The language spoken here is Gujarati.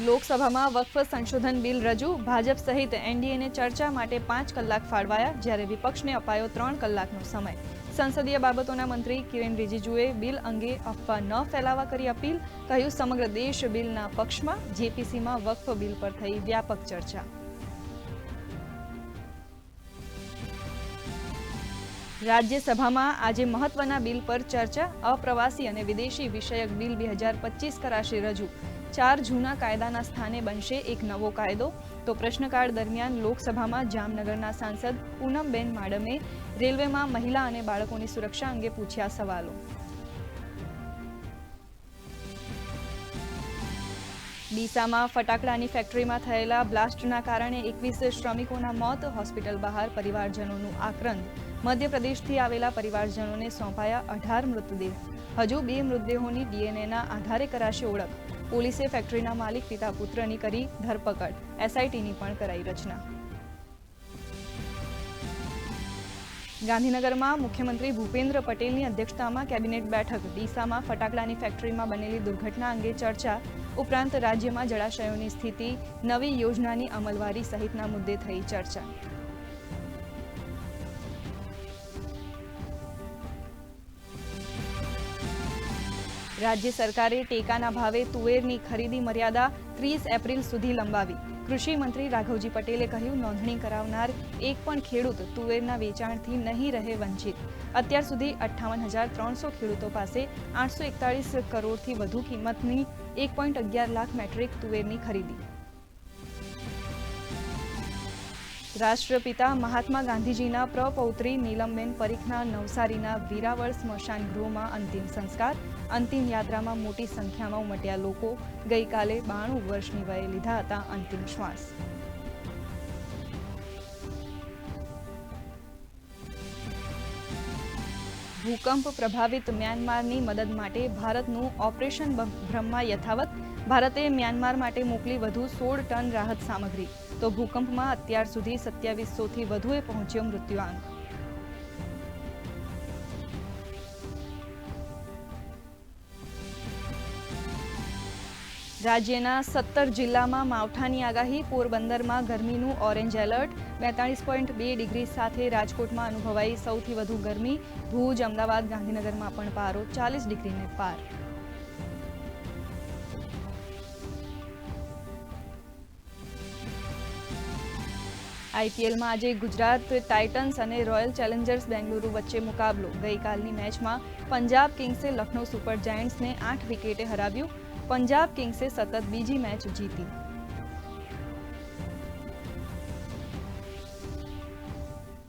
લોકસભામાં વક્ફ સંશોધન બિલ રજૂ, ભાજપ સહિત એનડીએને ચર્ચા માટે 5 કલાક ફાળવાયા, જ્યારે વિપક્ષને અપાયો 3 કલાકનો સમય. સંસદીય બાબતોના મંત્રી કિરેન રિજિજુએ બિલ અંગે અફવા ન ફેલાવા કરી અપીલ, કહ્યું સમગ્ર દેશ બિલના પક્ષમાં. જેપીસીમાં વક્ફ બિલ પર થઈ વ્યાપક ચર્ચા. રાજ્યસભામાં આજે મહત્વના બિલ પર ચર્ચા, અપ્રવાસી અને વિદેશી વિષયક બિલ 2025 કરાશે રજૂ. 4 જૂના કાયદાના સ્થાને બનશે એક નવો કાયદો. તો પ્રશ્નકાળ દરમિયાન લોકસભામાં જામનગરના સાંસદ પૂનમબેન માડમે રેલવેમાં મહિલા અને બાળકોની સુરક્ષા અંગે પૂછ્યા સવાલો. ડીસામાં ફટાકડાની ફેક્ટરીમાં થયેલા બ્લાસ્ટના કારણે 21 શ્રમિકોના મોત, હોસ્પિટલ બહાર પરિવારજનોનું આક્રંદ. મધ્યપ્રદેશથી આવેલા પરિવારજનોને સોંપાયા 18 મૃતદેહ. હજુ 2 મૃતદેહોની ડીએનએના આધારે કરાશે ઓળખ. પોલીસે ફેક્ટરીના માલિક પિતા પુત્રની કરી ધરપકડ. એસઆઈટીની પણ કરાઈ રચના. ગાંધીનગરમાં મુખ્યમંત્રી ભૂપેન્દ્ર પટેલની અધ્યક્ષતામાં કેબિનેટ બેઠક. ડીસામાં ફટાકડાની ફેક્ટરીમાં બનેલી દુર્ઘટના અંગે ચર્ચા. ઉપરાંત રાજ્યમાં જળાશયોની સ્થિતિ, નવી યોજનાની અમલવારી સહિતના મુદ્દે થઈ ચર્ચા. રાજ્ય સરકારે ટેકાના ભાવે તુવેરની ખરીદી મર્યાદા 30 એપ્રિલ સુધી લંબાવી. કૃષિ મંત્રી રાઘવજી પટેલે કહ્યું નોંધણી કરાવનાર એક પણ ખેડૂત તુવેરના વેચાણથી નહીં રહે વંચિત. અત્યાર સુધી 58,300 ખેડૂતો પાસે 841 કરોડથી વધુ કિંમતની 1.11 લાખ મેટ્રિક તુવેરની ખરીદી. રાષ્ટ્રપિતા મહાત્મા ગાંધીજીના પ્રપૌત્રી નીલમબેન પરીખના નવસારીના વીરાવળ સ્મશાન ગૃહમાં અંતિમ સંસ્કાર. અંતિમ યાત્રામાં મોટી સંખ્યામાં ઉમટ્યા લોકો. ગઈકાલે 92 વર્ષની વયે લીધા હતા અંતિમ શ્વાસ. ભૂકંપ પ્રભાવિત મ્યાનમારની મદદ માટે ભારતનું ઓપરેશન બ્રહ્મા યથાવત. ભારતે મ્યાનમાર માટે મોકલી વધુ 16 ટન રાહત સામગ્રી. તો ભૂકંપમાં અત્યાર સુધી 2700થી વધુએ પહોંચ્યો મૃત્યુઆંક. રાજ્યના 17 જિલ્લામાં માવઠાની આગાહી. પોરબંદરમાં ગરમીનું ઓરેન્જ એલર્ટ. 42.2 ડિગ્રી સાથે રાજકોટમાં અનુભવાઈ સૌથી વધુ ગરમી. ભુજ, અમદાવાદ, ગાંધીનગરમાં પણ પારો 40 ડિગ્રીને પાર. આઈપીએલમાં આજે ગુજરાત ટાઇટન્સ અને રોયલ ચેલેન્જર્સ બેંગલુરુ વચ્ચે મુકાબલો. ગઈકાલની મેચમાં પંજાબ કિંગ્સે લખનૌ સુપર જાયન્ટ્સને 8 વિકેટે હરાવ્યું. પંજાબ કિંગ્સે સતત બીજી મેચ જીતી.